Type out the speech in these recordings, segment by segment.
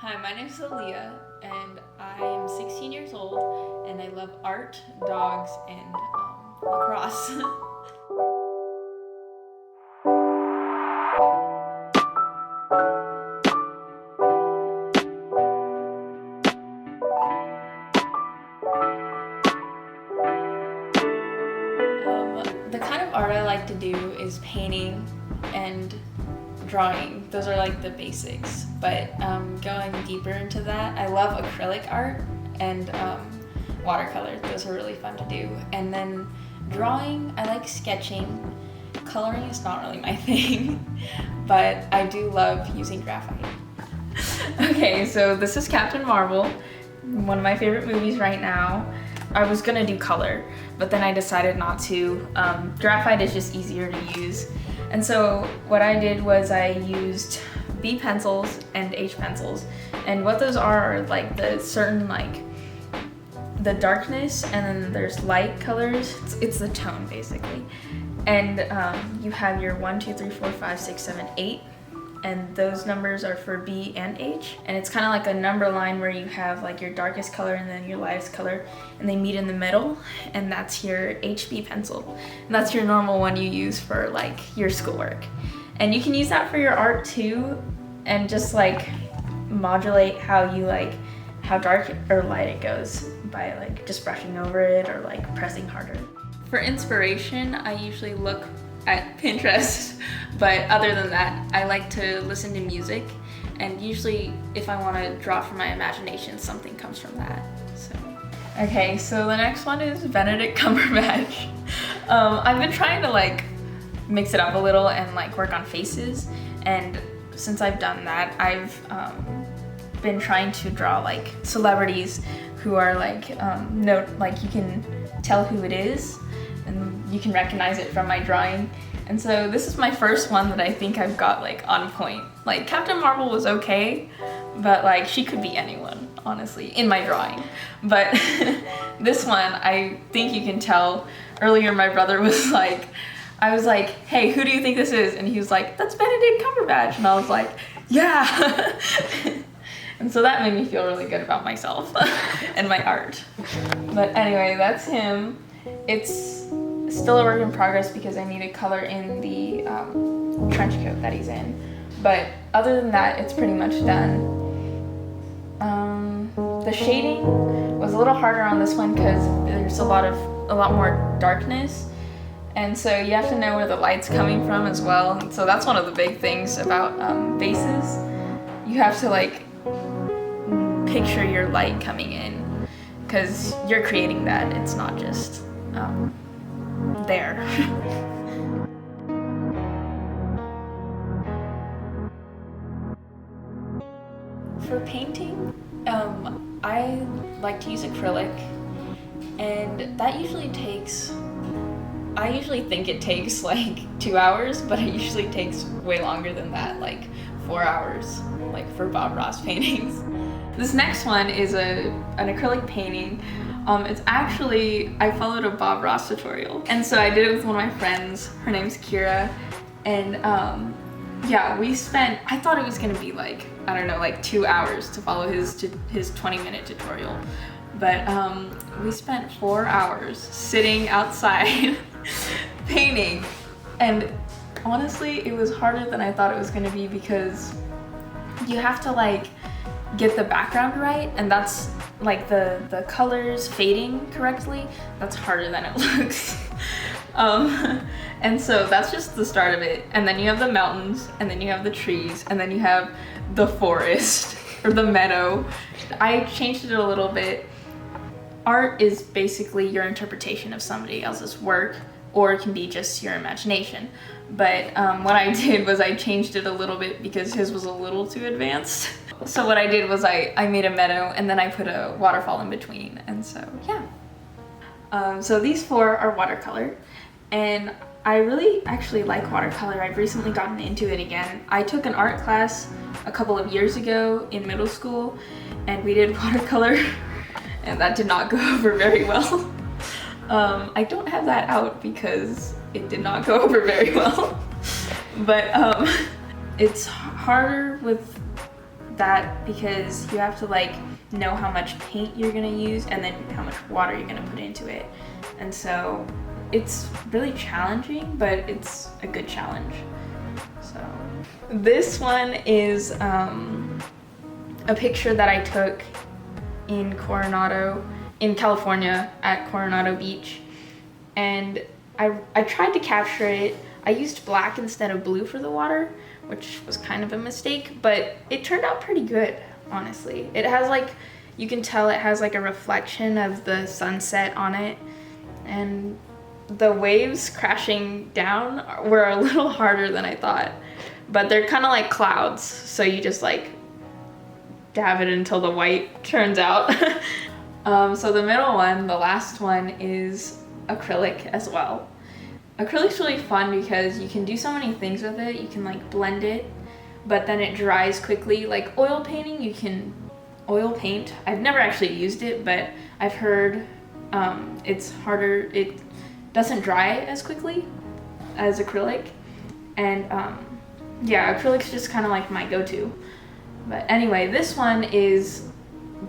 Hi, my name is Aaliyah, and I am 16 years old, and I love art, dogs, and lacrosse. The kind of art I like to do is painting and drawing. Those are like the basics, but going deeper into that, I love acrylic art and watercolor. Those are really fun to do. And then drawing, I like sketching. Coloring is not really my thing, but I do love using graphite. Okay, so this is Captain Marvel, one of my favorite movies right now. I was gonna do color, but then I decided not to. Graphite is just easier to use. And so what I did was I used B pencils and H pencils. And what those are like the certain like the darkness, and then there's light colors. It's the tone basically. And you have your 1, 2, 3, 4, 5, 6, 7, 8. And those numbers are for B and H. And it's kind of like a number line where you have like your darkest color and then your lightest color, and they meet in the middle, and that's your HB pencil. And that's your normal one you use for like your schoolwork. And you can use that for your art too, and just like modulate how you like how dark or light it goes by like just brushing over it or like pressing harder. For inspiration, I usually look at Pinterest, but other than that, I like to listen to music, and usually if I want to draw from my imagination, something comes from that. So, okay, so the next one is Benedict Cumberbatch. I've been trying to like mix it up a little and like work on faces, and since I've done that, I've been trying to draw like celebrities who are like like you can tell who it is, and you can recognize it from my drawing. And so this is my first one that I think I've got like on point. Like Captain Marvel was okay, but like she could be anyone, honestly, in my drawing. But this one, I think you can tell. Earlier my brother was like, I was like, hey, who do you think this is? And he was like, that's Benedict Cumberbatch. And I was like, yeah. And so that made me feel really good about myself and my art. But anyway, that's him. It's still a work in progress because I need to color in the trench coat that he's in. But other than that, it's pretty much done. The shading was a little harder on this one because there's a lot more darkness. And so you have to know where the light's coming from as well. And so that's one of the big things about bases. You have to like picture your light coming in because you're creating that. It's not just there. For painting, I like to use acrylic, and that usually takes, I usually think it takes like 2 hours, but it usually takes way longer than that, like 4 hours, like for Bob Ross paintings. This next one is an acrylic painting. It's actually, I followed a Bob Ross tutorial. And so I did it with one of my friends. Her name's Kira. And yeah, I thought it was gonna be like, I don't know, like 2 hours to follow his 20-minute tutorial. But we spent 4 hours sitting outside painting. And honestly, it was harder than I thought it was gonna be because you have to like get the background right, and that's like the colors fading correctly. That's harder than it looks. And so that's just the start of it. And then you have the mountains, and then you have the trees, and then you have the forest or the meadow. I changed it a little bit. Art is basically your interpretation of somebody else's work, or it can be just your imagination. But what I did was I changed it a little bit because his was a little too advanced. So what I did was I made a meadow, and then I put a waterfall in between, and so yeah. So these 4 are watercolor, and I really actually like watercolor. I've recently gotten into it again. I took an art class a couple of years ago in middle school, and we did watercolor, and that did not go over very well. I don't have that out because it did not go over very well. But it's harder with that because you have to like know how much paint you're gonna use and then how much water you're gonna put into it. And so it's really challenging, but it's a good challenge. So this one is a picture that I took in California at Coronado Beach. And I tried to capture it. I used black instead of blue for the water, which was kind of a mistake, but it turned out pretty good, honestly. It has like, you can tell it has like a reflection of the sunset on it, and the waves crashing down were a little harder than I thought, but they're kind of like clouds, so you just like dab it until the white turns out. So the middle one, the last one, is acrylic as well. Acrylic's really fun because you can do so many things with it. You can like blend it, but then it dries quickly. Like oil painting, you can oil paint. I've never actually used it, but I've heard it's harder. It doesn't dry as quickly as acrylic. And yeah, acrylic's just kind of like my go-to. But anyway, this one is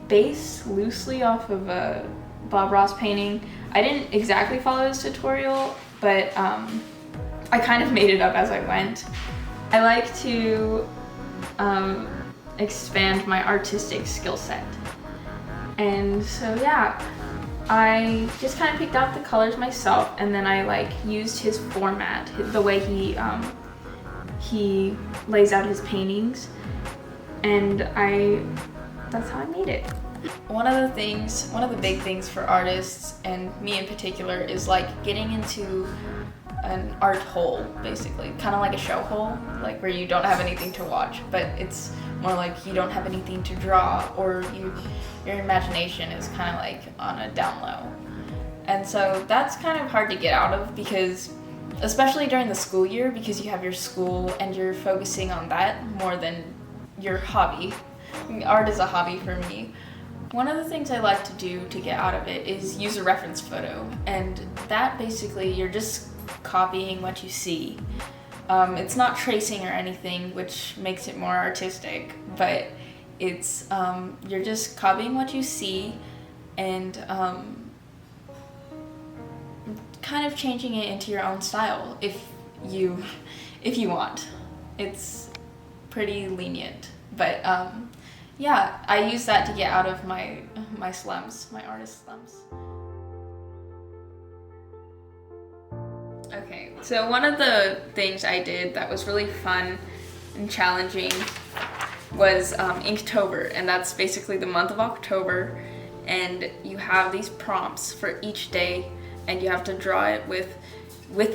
based loosely off of a Bob Ross painting. I didn't exactly follow his tutorial, but I kind of made it up as I went. I like to expand my artistic skill set. And so yeah, I just kind of picked out the colors myself, and then I like used his format, the way he lays out his paintings, and that's how I made it. One of the big things for artists, and me in particular, is like getting into an art hole, basically. Kind of like a show hole, like where you don't have anything to watch, but it's more like you don't have anything to draw, or your imagination is kind of like on a down low. And so that's kind of hard to get out of, because especially during the school year, because you have your school and you're focusing on that more than your hobby. Art is a hobby for me. One of the things I like to do to get out of it is use a reference photo, and that basically you're just copying what you see. It's not tracing or anything, which makes it more artistic, but it's you're just copying what you see and kind of changing it into your own style if you want. It's pretty lenient, but yeah, I use that to get out of my slumps, my artist slumps. Okay, so one of the things I did that was really fun and challenging was Inktober, and that's basically the month of October, and you have these prompts for each day, and you have to draw it with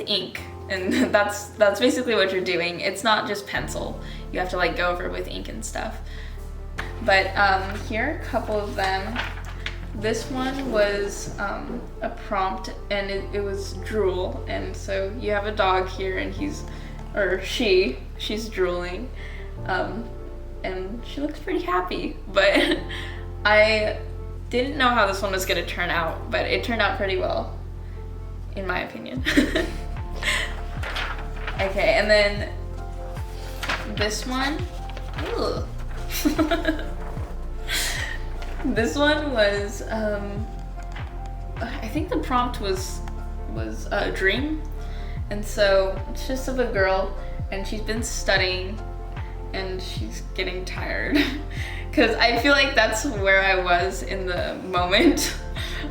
ink, and that's basically what you're doing. It's not just pencil. You have to like go over it with ink and stuff. But here are a couple of them. This one was a prompt, and it was drool, and so you have a dog here, and she's drooling, and she looks pretty happy, but I didn't know how this one was gonna turn out, but it turned out pretty well, in my opinion. Okay, and then this one, ugh. This one was, I think the prompt was a dream, and so it's just of a girl, and she's been studying, and she's getting tired, because I feel like that's where I was in the moment.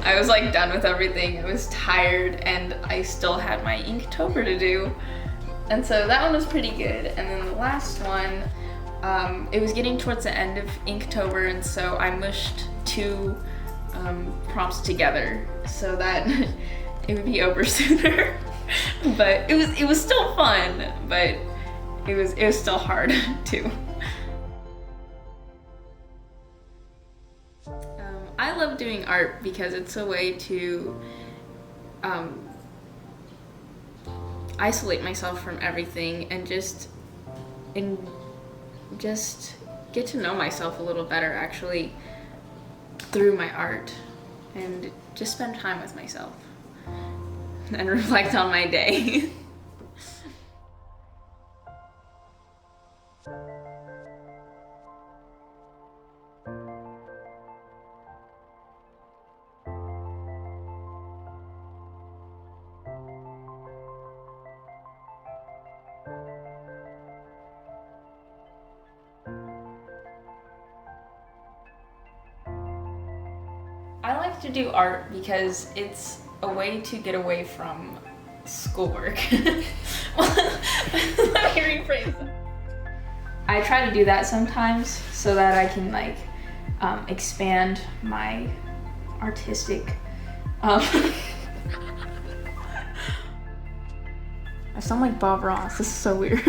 I was like done with everything, I was tired, and I still had my Inktober to do, and so that one was pretty good. And then the last one, it was getting towards the end of Inktober, and so I mushed two prompts together so that it would be over sooner. But it was still fun, but it was still hard too. I love doing art because it's a way to isolate myself from everything and just get to know myself a little better, actually, through my art, and just spend time with myself and reflect on my day. like to do art because it's a way to get away from schoolwork. Let me rephrase that. I try to do that sometimes so that I can like expand my artistic I sound like Bob Ross. This is so weird.